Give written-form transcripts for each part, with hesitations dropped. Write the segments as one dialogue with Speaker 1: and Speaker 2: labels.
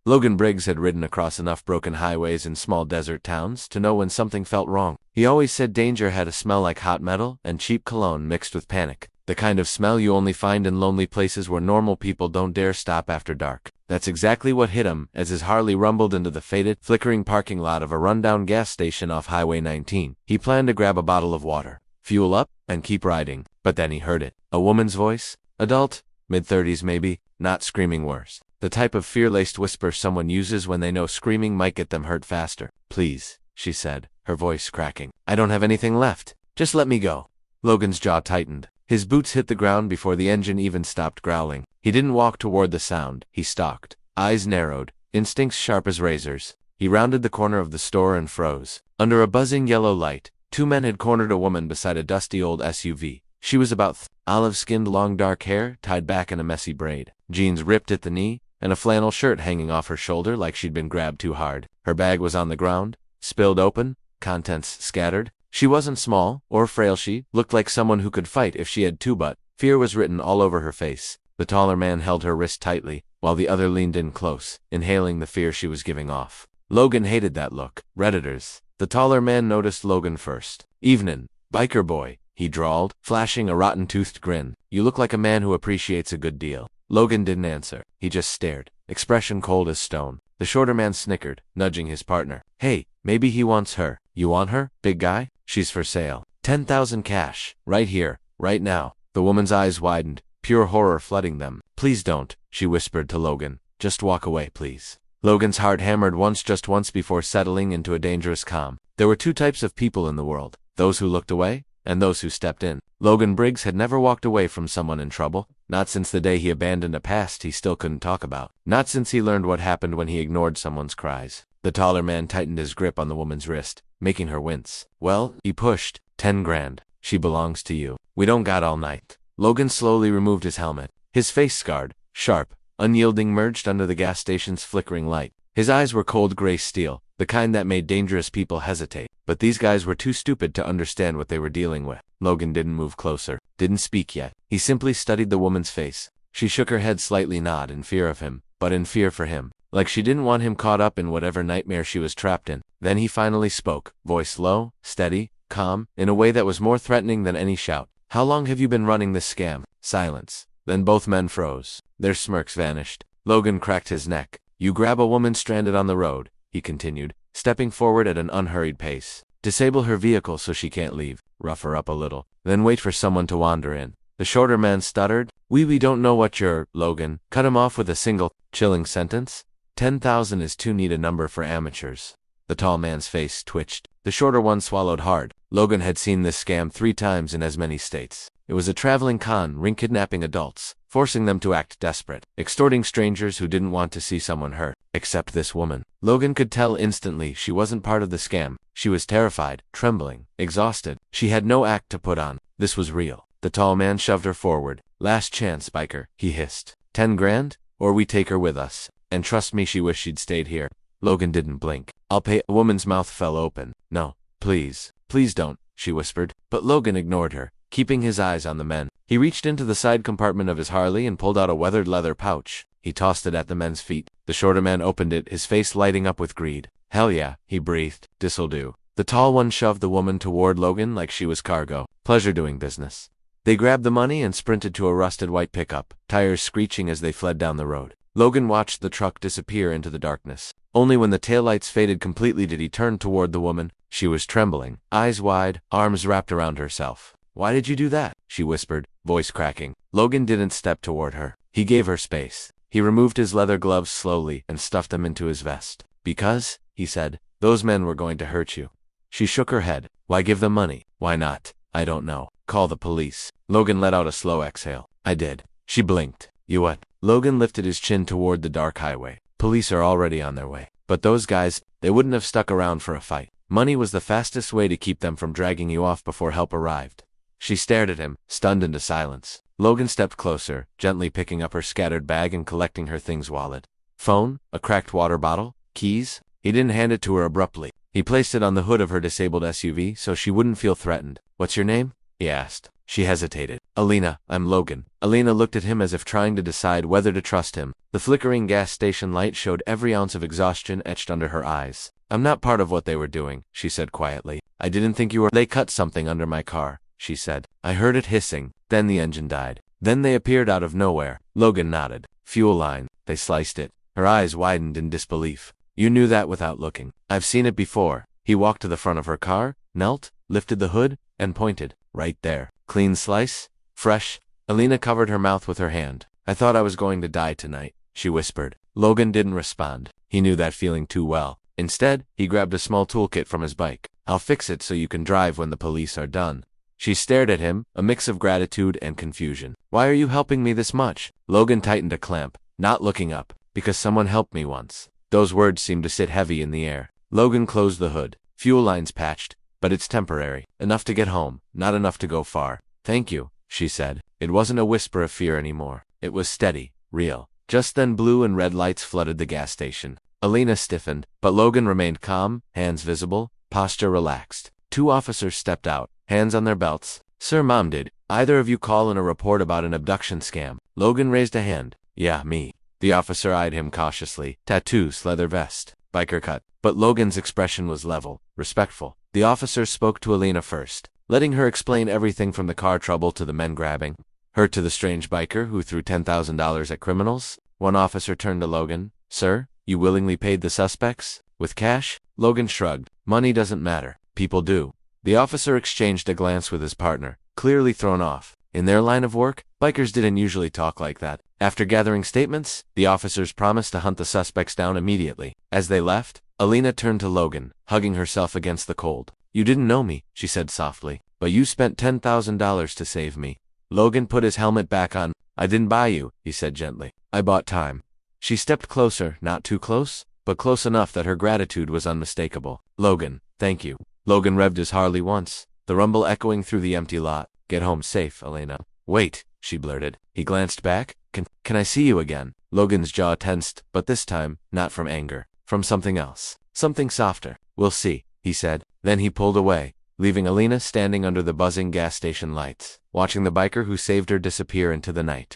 Speaker 1: Logan Briggs had ridden across enough broken highways in small desert towns to know when something felt wrong. He always said danger had a smell like hot metal and cheap cologne mixed with panic. The kind of smell you only find in lonely places where normal people don't dare stop after dark. That's exactly what hit him as his Harley rumbled into the faded, flickering parking lot of a rundown gas station off Highway 19. He planned to grab a bottle of water, fuel up, and keep riding. But then he heard it. A woman's voice. Adult, mid-30s maybe, not screaming worse. The type of fear-laced whisper someone uses when they know screaming might get them hurt faster. Please, she said, her voice cracking. I don't have anything left. Just let me go. Logan's jaw tightened. His boots hit the ground before the engine even stopped growling. He didn't walk toward the sound. He stalked. Eyes narrowed, instincts sharp as razors. He rounded the corner of the store and froze. Under a buzzing yellow light, two men had cornered a woman beside a dusty old SUV. She was about olive-skinned, long dark hair tied back in a messy braid, jeans ripped at the knee, and a flannel shirt hanging off her shoulder like she'd been grabbed too hard. Her bag was on the ground, spilled open, contents scattered. She wasn't small or frail. She looked like someone who could fight if she had to, but fear was written all over her face. The taller man held her wrist tightly, while the other leaned in close, inhaling the fear she was giving off. Logan hated that look. Redditors. The taller man noticed Logan first. Evenin', biker boy, he drawled, flashing a rotten-toothed grin. You look like a man who appreciates a good deal. Logan didn't answer. He just stared, expression cold as stone. The shorter man snickered, nudging his partner. Hey, maybe he wants her. You want her, big guy? She's for sale. 10,000 cash. Right here, right now. The woman's eyes widened, pure horror flooding them. Please don't, she whispered to Logan. Just walk away, please. Logan's heart hammered just once before settling into a dangerous calm. There were two types of people in the world, those who looked away, and those who stepped in. Logan Briggs had never walked away from someone in trouble, not since the day he abandoned a past he still couldn't talk about, not since he learned what happened when he ignored someone's cries. The taller man tightened his grip on the woman's wrist, making her wince. Well, he pushed. 10 grand. She belongs to you. We don't got all night. Logan slowly removed his helmet. His face scarred, sharp, unyielding, merged under the gas station's flickering light. His eyes were cold gray steel, the kind that made dangerous people hesitate. But these guys were too stupid to understand what they were dealing with. Logan didn't move closer, didn't speak yet. He simply studied the woman's face. She shook her head slightly, not in fear of him, but in fear for him. Like she didn't want him caught up in whatever nightmare she was trapped in. Then he finally spoke, voice low, steady, calm, in a way that was more threatening than any shout. How long have you been running this scam? Silence. Then both men froze. Their smirks vanished. Logan cracked his neck. You grab a woman stranded on the road, he continued, stepping forward at an unhurried pace. Disable her vehicle so she can't leave. Rough her up a little. Then wait for someone to wander in. The shorter man stuttered. We don't know what you're, Logan. Cut him off with a single, chilling sentence. 10,000 is too neat a number for amateurs. The tall man's face twitched. The shorter one swallowed hard. Logan had seen this scam 3 times in as many states. It was a traveling con ring kidnapping adults, forcing them to act desperate, extorting strangers who didn't want to see someone hurt, except this woman. Logan could tell instantly she wasn't part of the scam. She was terrified, trembling, exhausted. She had no act to put on. This was real. The tall man shoved her forward. Last chance, biker, he hissed. 10 grand? Or we take her with us. And trust me, she wished she'd stayed here. Logan didn't blink. I'll pay. A woman's mouth fell open. No, please, please don't, she whispered. But Logan ignored her, keeping his eyes on the men. He reached into the side compartment of his Harley and pulled out a weathered leather pouch. He tossed it at the men's feet. The shorter man opened it, his face lighting up with greed. Hell yeah, he breathed. This'll do. The tall one shoved the woman toward Logan like she was cargo. Pleasure doing business. They grabbed the money and sprinted to a rusted white pickup, tires screeching as they fled down the road. Logan watched the truck disappear into the darkness. Only when the taillights faded completely did he turn toward the woman. She was trembling, eyes wide, arms wrapped around herself. Why did you do that? She whispered, voice cracking. Logan didn't step toward her. He gave her space. He removed his leather gloves slowly and stuffed them into his vest. Because, he said, those men were going to hurt you. She shook her head. Why give them money? Why not? I don't know. Call the police. Logan let out a slow exhale. I did. She blinked. You what? Logan lifted his chin toward the dark highway. Police are already on their way. But those guys, they wouldn't have stuck around for a fight. Money was the fastest way to keep them from dragging you off before help arrived. She stared at him, stunned into silence. Logan stepped closer, gently picking up her scattered bag and collecting her things. Wallet, phone, a cracked water bottle, keys. He didn't hand it to her abruptly. He placed it on the hood of her disabled SUV so she wouldn't feel threatened. What's your name? He asked. She hesitated. Alina, I'm Logan. Alina looked at him as if trying to decide whether to trust him. The flickering gas station light showed every ounce of exhaustion etched under her eyes. I'm not part of what they were doing, she said quietly. I didn't think you were. They cut something under my car, she said. I heard it hissing. Then the engine died. Then they appeared out of nowhere. Logan nodded. Fuel line. They sliced it. Her eyes widened in disbelief. You knew that without looking. I've seen it before. He walked to the front of her car, knelt, lifted the hood, and pointed. Right there. Clean slice? Fresh? Alina covered her mouth with her hand. I thought I was going to die tonight, she whispered. Logan didn't respond. He knew that feeling too well. Instead, he grabbed a small toolkit from his bike. I'll fix it so you can drive when the police are done. She stared at him, a mix of gratitude and confusion. Why are you helping me this much? Logan tightened a clamp, not looking up. Because someone helped me once. Those words seemed to sit heavy in the air. Logan closed the hood. Fuel lines patched, but it's temporary. Enough to get home, not enough to go far. Thank you, she said. It wasn't a whisper of fear anymore. It was steady, real. Just then blue and red lights flooded the gas station. Alina stiffened, but Logan remained calm, hands visible, posture relaxed. 2 officers stepped out, hands on their belts. Sir, Mom, did either of you call in a report about an abduction scam? Logan raised a hand. Yeah, me. The officer eyed him cautiously. Tattoos, leather vest, biker cut. But Logan's expression was level, respectful. The officer spoke to Alina first, letting her explain everything from the car trouble to the men grabbing her to the strange biker who threw $10,000 at criminals. One officer turned to Logan. Sir, you willingly paid the suspects? With cash? Logan shrugged. Money doesn't matter. People do. The officer exchanged a glance with his partner, clearly thrown off. In their line of work, bikers didn't usually talk like that. After gathering statements, the officers promised to hunt the suspects down immediately. As they left, Alina turned to Logan, hugging herself against the cold. You didn't know me, she said softly, but you spent $10,000 to save me. Logan put his helmet back on. I didn't buy you, he said gently. I bought time. She stepped closer, not too close, but close enough that her gratitude was unmistakable. Logan, thank you. Logan revved his Harley once, the rumble echoing through the empty lot. Get home safe, Alina. Wait, she blurted. He glanced back. Can I see you again? Logan's jaw tensed, but this time, not from anger. From something else. Something softer. We'll see, he said. Then he pulled away, leaving Alina standing under the buzzing gas station lights, watching the biker who saved her disappear into the night.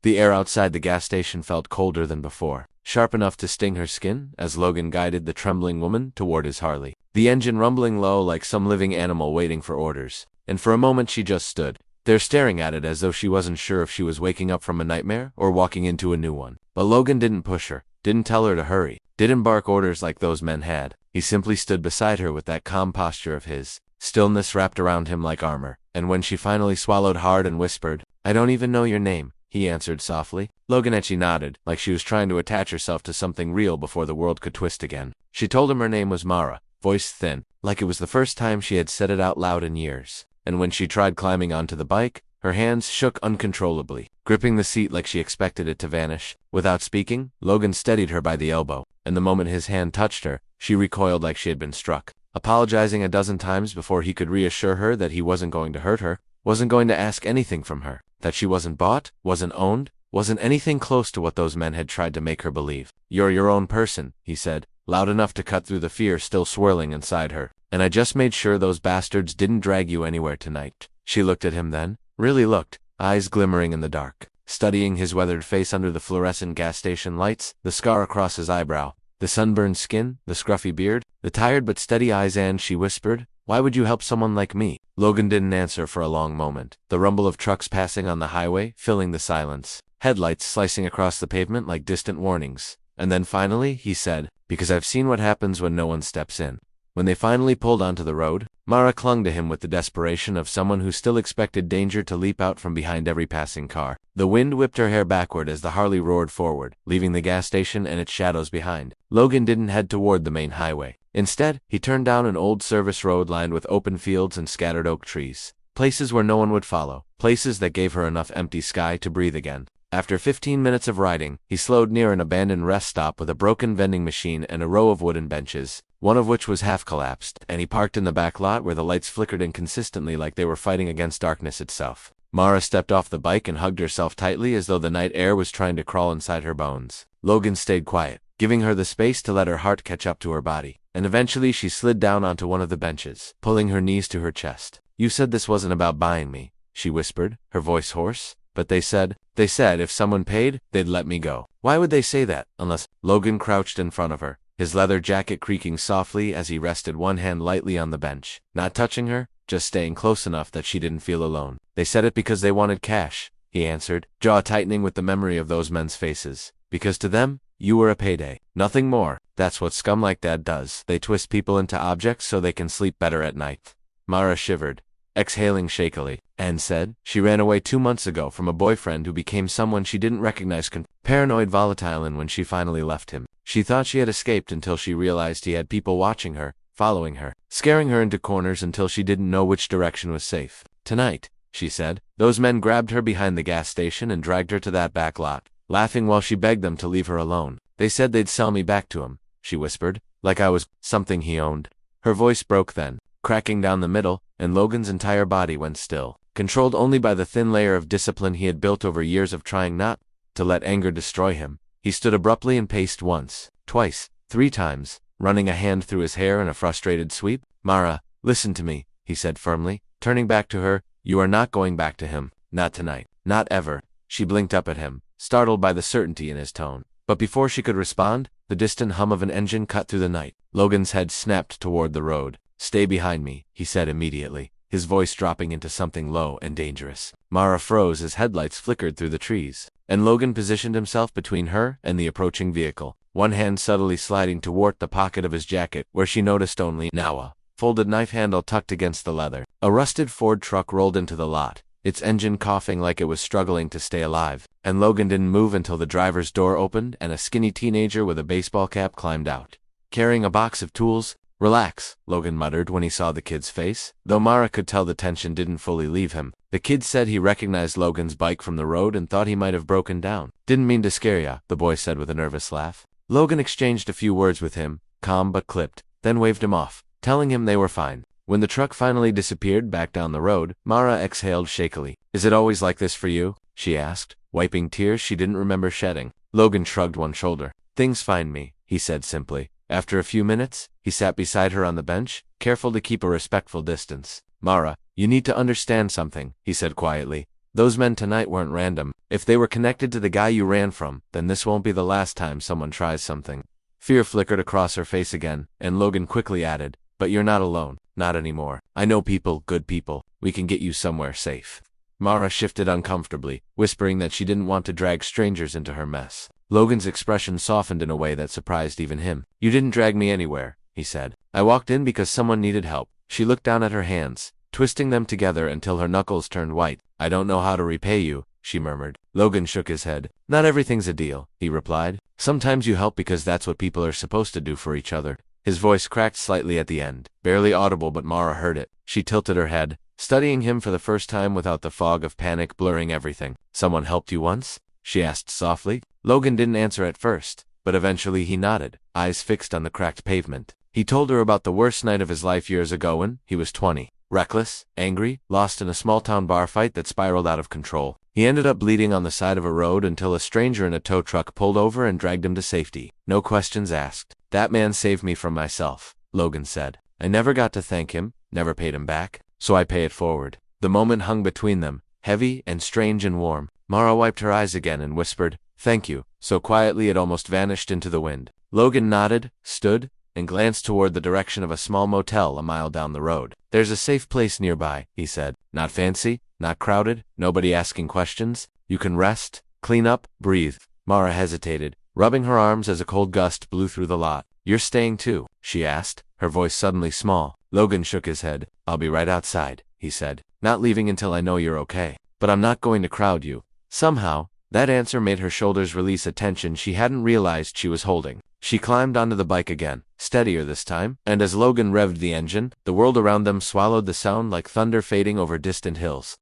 Speaker 1: The air outside the gas station felt colder than before, sharp enough to sting her skin as Logan guided the trembling woman toward his Harley, the engine rumbling low like some living animal waiting for orders. And for a moment she just stood there staring at it as though she wasn't sure if she was waking up from a nightmare or walking into a new one. But Logan didn't push her, didn't tell her to hurry, didn't bark orders like those men had. He simply stood beside her with that calm posture of his, stillness wrapped around him like armor. And when she finally swallowed hard and whispered, I don't even know your name, he answered softly. Loganetti nodded, like she was trying to attach herself to something real before the world could twist again. She told him her name was Mara, voice thin, like it was the first time she had said it out loud in years. And when she tried climbing onto the bike, her hands shook uncontrollably, gripping the seat like she expected it to vanish. Without speaking, Logan steadied her by the elbow, and the moment his hand touched her, she recoiled like she had been struck, apologizing a dozen times before he could reassure her that he wasn't going to hurt her, wasn't going to ask anything from her, that she wasn't bought, wasn't owned, wasn't anything close to what those men had tried to make her believe. You're your own person, he said, loud enough to cut through the fear still swirling inside her. And I just made sure those bastards didn't drag you anywhere tonight. She looked at him then, really looked, eyes glimmering in the dark, studying his weathered face under the fluorescent gas station lights, the scar across his eyebrow, the sunburned skin, the scruffy beard, the tired but steady eyes, and she whispered, why would you help someone like me? Logan didn't answer for a long moment, the rumble of trucks passing on the highway filling the silence, headlights slicing across the pavement like distant warnings. And then finally, he said, because I've seen what happens when no one steps in. When they finally pulled onto the road, Mara clung to him with the desperation of someone who still expected danger to leap out from behind every passing car. The wind whipped her hair backward as the Harley roared forward, leaving the gas station and its shadows behind. Logan didn't head toward the main highway. Instead, he turned down an old service road lined with open fields and scattered oak trees, places where no one would follow, places that gave her enough empty sky to breathe again. After 15 minutes of riding, he slowed near an abandoned rest stop with a broken vending machine and a row of wooden benches, one of which was half collapsed, and he parked in the back lot where the lights flickered inconsistently like they were fighting against darkness itself. Mara stepped off the bike and hugged herself tightly as though the night air was trying to crawl inside her bones. Logan stayed quiet, giving her the space to let her heart catch up to her body, and eventually she slid down onto one of the benches, pulling her knees to her chest. You said this wasn't about buying me, she whispered, her voice hoarse. But they said if someone paid, they'd let me go. Why would they say that, unless— Logan crouched in front of her, his leather jacket creaking softly as he rested one hand lightly on the bench, not touching her, just staying close enough that she didn't feel alone. They said it because they wanted cash, he answered, jaw tightening with the memory of those men's faces. Because to them, you were a payday. Nothing more. That's what scum like that does. They twist people into objects so they can sleep better at night. Mara shivered, exhaling shakily, and said she ran away 2 months ago from a boyfriend who became someone she didn't recognize, paranoid, volatile, and when she finally left him, she thought she had escaped until she realized he had people watching her, following her, scaring her into corners until she didn't know which direction was safe. Tonight, she said, those men grabbed her behind the gas station and dragged her to that back lot, laughing while she begged them to leave her alone. They said they'd sell me back to him, she whispered, like I was something he owned. Her voice broke then, cracking down the middle, and Logan's entire body went still, controlled only by the thin layer of discipline he had built over years of trying not to let anger destroy him. He stood abruptly and paced once, twice, 3 times, running a hand through his hair in a frustrated sweep. Mara, listen to me, he said firmly, turning back to her. You are not going back to him, not tonight, not ever. She blinked up at him, startled by the certainty in his tone. But before she could respond, the distant hum of an engine cut through the night. Logan's head snapped toward the road. Stay behind me, he said immediately, his voice dropping into something low and dangerous. Mara froze as headlights flickered through the trees, and Logan positioned himself between her and the approaching vehicle, one hand subtly sliding toward the pocket of his jacket where she noticed only now a folded knife handle tucked against the leather. A rusted Ford truck rolled into the lot, its engine coughing like it was struggling to stay alive, and Logan didn't move until the driver's door opened and a skinny teenager with a baseball cap climbed out, carrying a box of tools. Relax, Logan muttered when he saw the kid's face, though Mara could tell the tension didn't fully leave him. The kid said he recognized Logan's bike from the road and thought he might have broken down. Didn't mean to scare ya, the boy said with a nervous laugh. Logan exchanged a few words with him, calm but clipped, then waved him off, telling him they were fine. When the truck finally disappeared back down the road, Mara exhaled shakily. Is it always like this for you? She asked, wiping tears she didn't remember shedding. Logan shrugged one shoulder. Things find me, he said simply. After a few minutes, he sat beside her on the bench, careful to keep a respectful distance. Mara, you need to understand something, he said quietly. Those men tonight weren't random. If they were connected to the guy you ran from, then this won't be the last time someone tries something. Fear flickered across her face again, and Logan quickly added, but you're not alone, not anymore. I know people, good people. We can get you somewhere safe. Mara shifted uncomfortably, whispering that she didn't want to drag strangers into her mess. Logan's expression softened in a way that surprised even him. You didn't drag me anywhere, he said. I walked in because someone needed help. She looked down at her hands, twisting them together until her knuckles turned white. I don't know how to repay you, she murmured. Logan shook his head. Not everything's a deal, he replied. Sometimes you help because that's what people are supposed to do for each other. His voice cracked slightly at the end, barely audible, but Mara heard it. She tilted her head, studying him for the first time without the fog of panic blurring everything. Someone helped you once? She asked softly. Logan didn't answer at first, but eventually he nodded, eyes fixed on the cracked pavement. He told her about the worst night of his life years ago when he was 20. Reckless, angry, lost in a small-town bar fight that spiraled out of control. He ended up bleeding on the side of a road until a stranger in a tow truck pulled over and dragged him to safety. No questions asked. That man saved me from myself, Logan said. I never got to thank him, never paid him back, so I pay it forward. The moment hung between them, heavy and strange and warm. Mara wiped her eyes again and whispered, thank you, so quietly it almost vanished into the wind. Logan nodded, stood, and glanced toward the direction of a small motel a mile down the road. There's a safe place nearby, he said. Not fancy, not crowded, nobody asking questions. You can rest, clean up, breathe. Mara hesitated, rubbing her arms as a cold gust blew through the lot. You're staying too? She asked, her voice suddenly small. Logan shook his head. I'll be right outside, he said. Not leaving until I know you're okay. But I'm not going to crowd you. Somehow, that answer made her shoulders release a tension she hadn't realized she was holding. She climbed onto the bike again, steadier this time, and as Logan revved the engine, the world around them swallowed the sound like thunder fading over distant hills.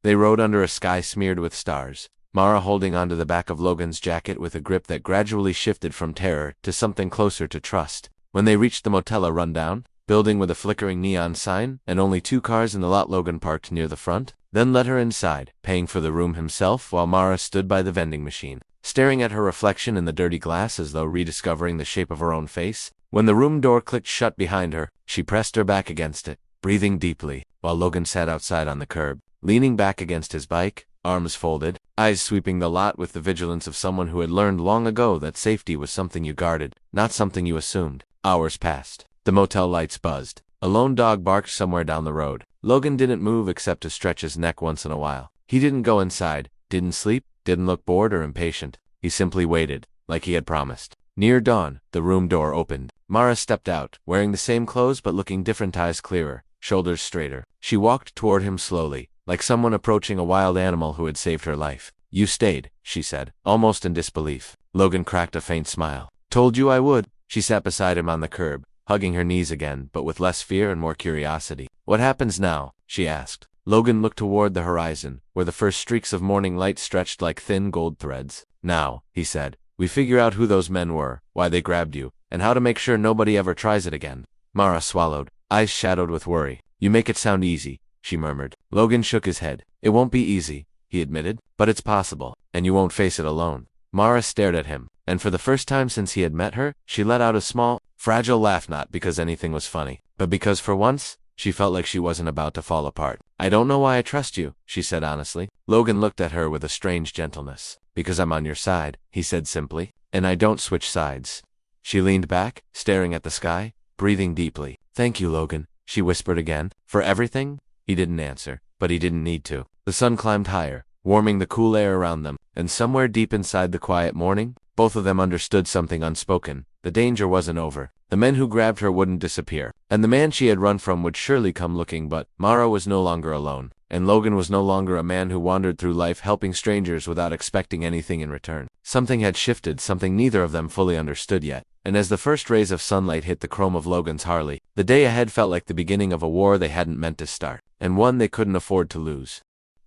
Speaker 1: They rode under a sky smeared with stars, Mara holding onto the back of Logan's jacket with a grip that gradually shifted from terror to something closer to trust. When they reached the motel, a rundown building with a flickering neon sign and only 2 cars in the lot, Logan parked near the front, then led her inside, paying for the room himself while Mara stood by the vending machine, staring at her reflection in the dirty glass as though rediscovering the shape of her own face. When the room door clicked shut behind her, she pressed her back against it, breathing deeply, while Logan sat outside on the curb, leaning back against his bike, arms folded, eyes sweeping the lot with the vigilance of someone who had learned long ago that safety was something you guarded, not something you assumed. Hours passed. The motel lights buzzed. A lone dog barked somewhere down the road. Logan didn't move except to stretch his neck once in a while. He didn't go inside, didn't sleep, didn't look bored or impatient. He simply waited, like he had promised. Near dawn, the room door opened. Mara stepped out, wearing the same clothes but looking different, eyes clearer, shoulders straighter. She walked toward him slowly, like someone approaching a wild animal who had saved her life. "You stayed," she said, almost in disbelief. Logan cracked a faint smile. "Told you I would." She sat beside him on the curb, hugging her knees again, but with less fear and more curiosity. "What happens now?" she asked. Logan looked toward the horizon, where the first streaks of morning light stretched like thin gold threads. "Now," he said, "we figure out who those men were, why they grabbed you, and how to make sure nobody ever tries it again." Mara swallowed, eyes shadowed with worry. "You make it sound easy," she murmured. Logan shook his head. "It won't be easy," he admitted, "but it's possible, and you won't face it alone." Mara stared at him, and for the first time since he had met her, she let out a small, fragile laugh, not because anything was funny, but because for once, she felt like she wasn't about to fall apart. "I don't know why I trust you," she said honestly. Logan looked at her with a strange gentleness. "Because I'm on your side," he said simply, "and I don't switch sides." She leaned back, staring at the sky, breathing deeply. "Thank you, Logan," she whispered again. "For everything?" He didn't answer, but he didn't need to. The sun climbed higher, warming the cool air around them, and somewhere deep inside the quiet morning, both of them understood something unspoken. The danger wasn't over. The men who grabbed her wouldn't disappear, and the man she had run from would surely come looking, but Mara was no longer alone, and Logan was no longer a man who wandered through life helping strangers without expecting anything in return. Something had shifted, something neither of them fully understood yet, and as the first rays of sunlight hit the chrome of Logan's Harley, the day ahead felt like the beginning of a war they hadn't meant to start, and one they couldn't afford to lose.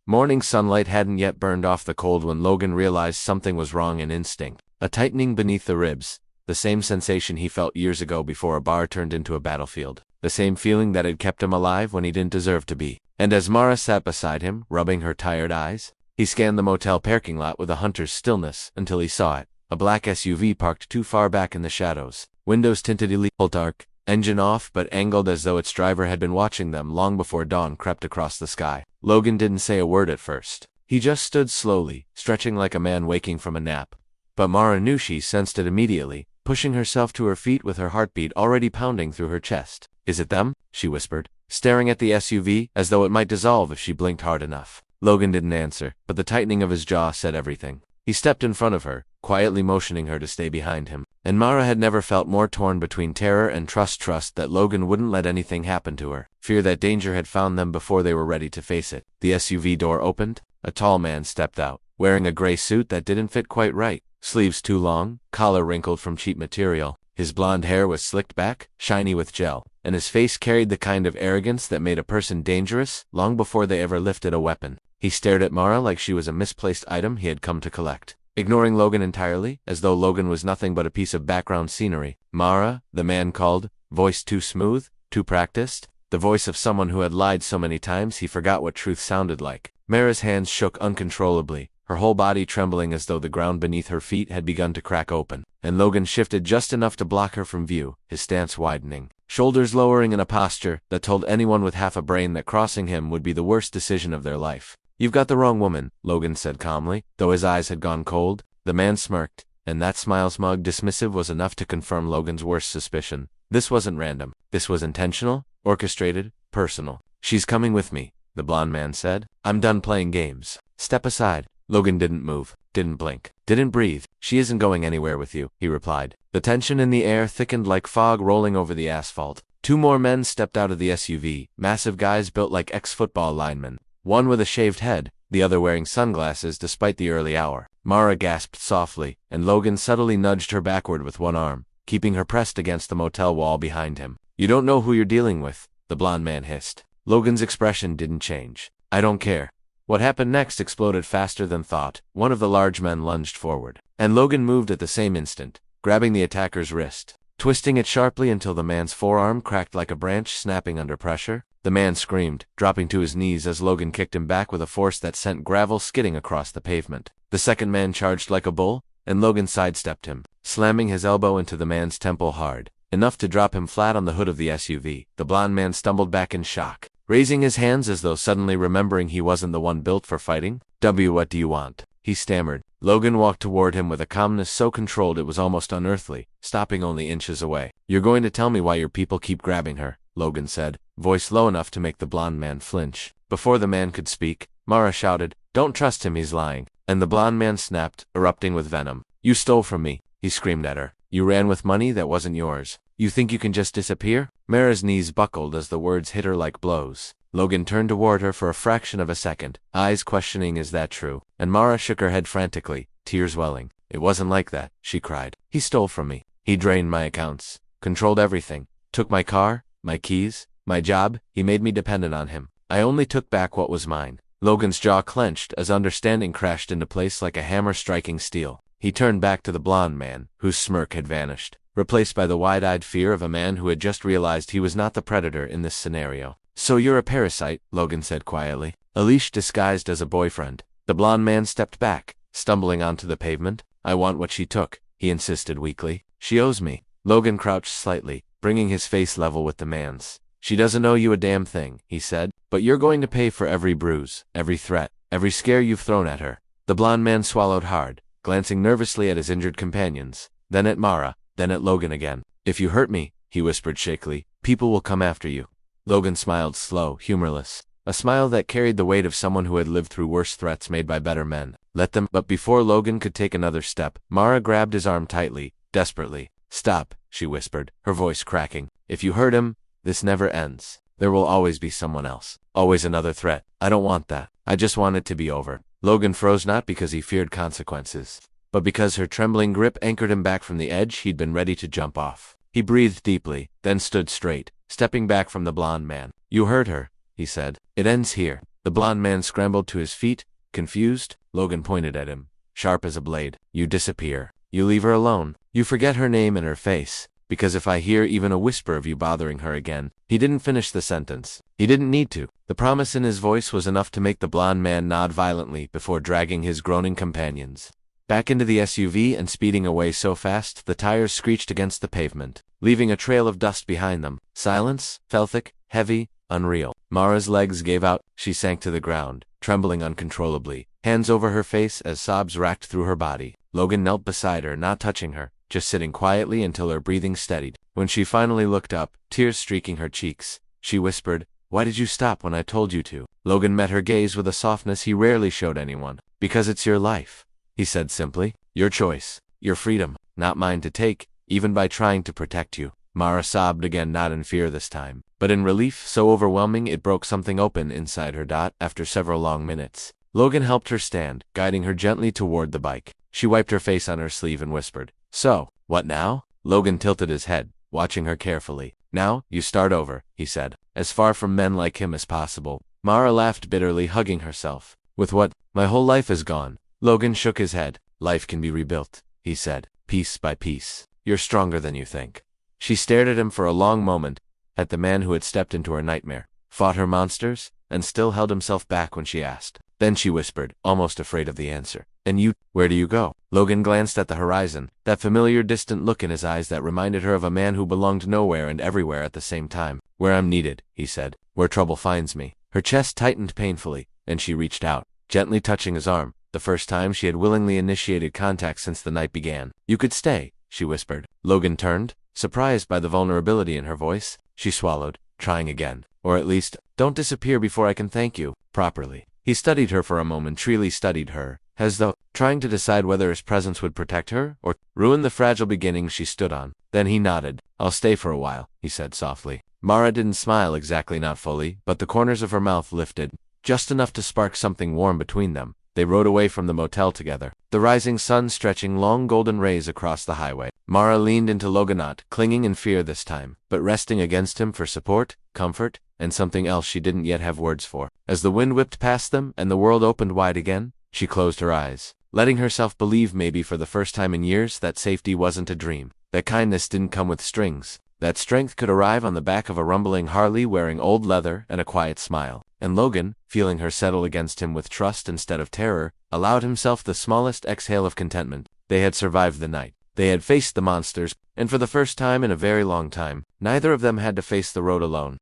Speaker 1: Morning sunlight hadn't yet burned off the cold when Logan realized something was wrong. An instinct, a tightening beneath the ribs, the same sensation he felt years ago before a bar turned into a battlefield, the same feeling that had kept him alive when he didn't deserve to be. And as Mara sat beside him, rubbing her tired eyes, he scanned the motel parking lot with a hunter's stillness until he saw it, a black SUV parked too far back in the shadows, windows tinted dark, engine off but angled as though its driver had been watching them long before dawn crept across the sky. Logan didn't say a word at first. He just stood slowly, stretching like a man waking from a nap. But Mara knew she sensed it immediately, pushing herself to her feet with her heartbeat already pounding through her chest. "Is it them?" she whispered, staring at the SUV as though it might dissolve if she blinked hard enough. Logan didn't answer, but the tightening of his jaw said everything. He stepped in front of her, quietly motioning her to stay behind him. And Mara had never felt more torn between terror and trust that Logan wouldn't let anything happen to her, fear that danger had found them before they were ready to face it. The SUV door opened. A tall man stepped out, wearing a gray suit that didn't fit quite right, sleeves too long, collar wrinkled from cheap material. His blonde hair was slicked back, shiny with gel, and his face carried the kind of arrogance that made a person dangerous long before they ever lifted a weapon. He stared at Mara like she was a misplaced item he had come to collect, ignoring Logan entirely, as though Logan was nothing but a piece of background scenery. "Mara," the man called, voice too smooth, too practiced, the voice of someone who had lied so many times he forgot what truth sounded like. Mara's hands shook uncontrollably, her whole body trembling as though the ground beneath her feet had begun to crack open, and Logan shifted just enough to block her from view, his stance widening, shoulders lowering in a posture that told anyone with half a brain that crossing him would be the worst decision of their life. "You've got the wrong woman," Logan said calmly, though his eyes had gone cold. The man smirked, and that smile, smug, dismissive, was enough to confirm Logan's worst suspicion. This wasn't random. This was intentional, orchestrated, personal. "She's coming with me," the blonde man said. "I'm done playing games. Step aside." Logan didn't move, didn't blink, didn't breathe. "She isn't going anywhere with you," he replied. The tension in the air thickened like fog rolling over the asphalt. Two more men stepped out of the SUV, massive guys built like ex-football linemen, one with a shaved head, the other wearing sunglasses despite the early hour. Mara gasped softly, and Logan subtly nudged her backward with one arm, keeping her pressed against the motel wall behind him. "You don't know who you're dealing with," the blonde man hissed. Logan's expression didn't change. "I don't care." What happened next exploded faster than thought. One of the large men lunged forward, and Logan moved at the same instant, grabbing the attacker's wrist, twisting it sharply until the man's forearm cracked like a branch snapping under pressure. The man screamed, dropping to his knees as Logan kicked him back with a force that sent gravel skidding across the pavement. The second man charged like a bull, and Logan sidestepped him, slamming his elbow into the man's temple hard. enough to drop him flat on the hood of the SUV. The blond man stumbled back in shock, raising his hands as though suddenly remembering he wasn't the one built for fighting. What do you want?" he stammered. Logan walked toward him with a calmness so controlled it was almost unearthly, stopping only inches away. "You're going to tell me why your people keep grabbing her," Logan said, voice low enough to make the blond man flinch. Before the man could speak, Mara shouted, "Don't trust him, he's lying." And the blond man snapped, erupting with venom. "You stole from me," he screamed at her. "You ran with money that wasn't yours. You think you can just disappear?" Mara's knees buckled as the words hit her like blows. Logan turned toward her for a fraction of a second, eyes questioning, "Is that true?" And Mara shook her head frantically, tears welling. "It wasn't like that," she cried. "He stole from me. He drained my accounts, controlled everything, took my car, my keys, my job. He made me dependent on him. I only took back what was mine." Logan's jaw clenched as understanding crashed into place like a hammer striking steel. He turned back to the blond man, whose smirk had vanished, replaced by the wide-eyed fear of a man who had just realized he was not the predator in this scenario. "So you're a parasite," Logan said quietly. "A leash disguised as a boyfriend." The blond man stepped back, stumbling onto the pavement. "I want what she took," he insisted weakly. "She owes me." Logan crouched slightly, bringing his face level with the man's. "She doesn't owe you a damn thing," he said, "but you're going to pay for every bruise, every threat, every scare you've thrown at her." The blond man swallowed hard, glancing nervously at his injured companions, then at Mara, then at Logan again. "If you hurt me," he whispered shakily, "people will come after you." Logan smiled slow, humorless, a smile that carried the weight of someone who had lived through worse threats made by better men. "Let them—" But before Logan could take another step, Mara grabbed his arm tightly, desperately. "Stop," she whispered, her voice cracking. "If you hurt him, this never ends. There will always be someone else. Always another threat. I don't want that. I just want it to be over." Logan froze, not because he feared consequences, but because her trembling grip anchored him back from the edge he'd been ready to jump off. He breathed deeply, then stood straight, stepping back from the blond man. "You hurt her," he said. "It ends here." The blond man scrambled to his feet, confused. Logan pointed at him, sharp as a blade. "You disappear. You leave her alone. You forget her name and her face, because if I hear even a whisper of you bothering her again—" He didn't finish the sentence. He didn't need to. The promise in his voice was enough to make the blond man nod violently before dragging his groaning companions back into the SUV and speeding away so fast the tires screeched against the pavement, leaving a trail of dust behind them. Silence fell thick, heavy, unreal. Mara's legs gave out. She sank to the ground, trembling uncontrollably, hands over her face as sobs racked through her body. Logan knelt beside her, not touching her, just sitting quietly until her breathing steadied. When she finally looked up, tears streaking her cheeks, she whispered, "Why did you stop when I told you to?" Logan met her gaze with a softness he rarely showed anyone. "Because it's your life," he said simply. "Your choice, your freedom, not mine to take, even by trying to protect you." Mara sobbed again, not in fear this time, but in relief so overwhelming it broke something open inside her. After several long minutes, Logan helped her stand, guiding her gently toward the bike. She wiped her face on her sleeve and whispered, "So, what now?" Logan tilted his head, watching her carefully. "Now, you start over," he said, as far from men like him as possible. Mara laughed bitterly, hugging herself. "With what? My whole life is gone." Logan shook his head. "Life can be rebuilt," he said, "piece by piece. You're stronger than you think." She stared at him for a long moment, at the man who had stepped into her nightmare, fought her monsters, and still held himself back when she asked. Then she whispered, almost afraid of the answer, "And you, where do you go?" Logan glanced at the horizon, that familiar distant look in his eyes that reminded her of a man who belonged nowhere and everywhere at the same time. "Where I'm needed," he said, "where trouble finds me." Her chest tightened painfully, and she reached out, gently touching his arm, the first time she had willingly initiated contact since the night began. "You could stay," she whispered. Logan turned, surprised by the vulnerability in her voice. She swallowed, trying again. "Or at least, don't disappear before I can thank you properly." He studied her for a moment, truly studied her, as though trying to decide whether his presence would protect her or ruin the fragile beginnings she stood on. Then he nodded. "I'll stay for a while," he said softly. Mara didn't smile, exactly, not fully, but the corners of her mouth lifted, just enough to spark something warm between them. They rode away from the motel together, the rising sun stretching long golden rays across the highway. Mara leaned into Logan, not clinging in fear this time, but resting against him for support, comfort, and something else she didn't yet have words for. As the wind whipped past them and the world opened wide again, she closed her eyes, letting herself believe, maybe for the first time in years, that safety wasn't a dream, that kindness didn't come with strings, that strength could arrive on the back of a rumbling Harley wearing old leather and a quiet smile. And Logan, feeling her settle against him with trust instead of terror, allowed himself the smallest exhale of contentment. They had survived the night. They had faced the monsters, and for the first time in a very long time, neither of them had to face the road alone.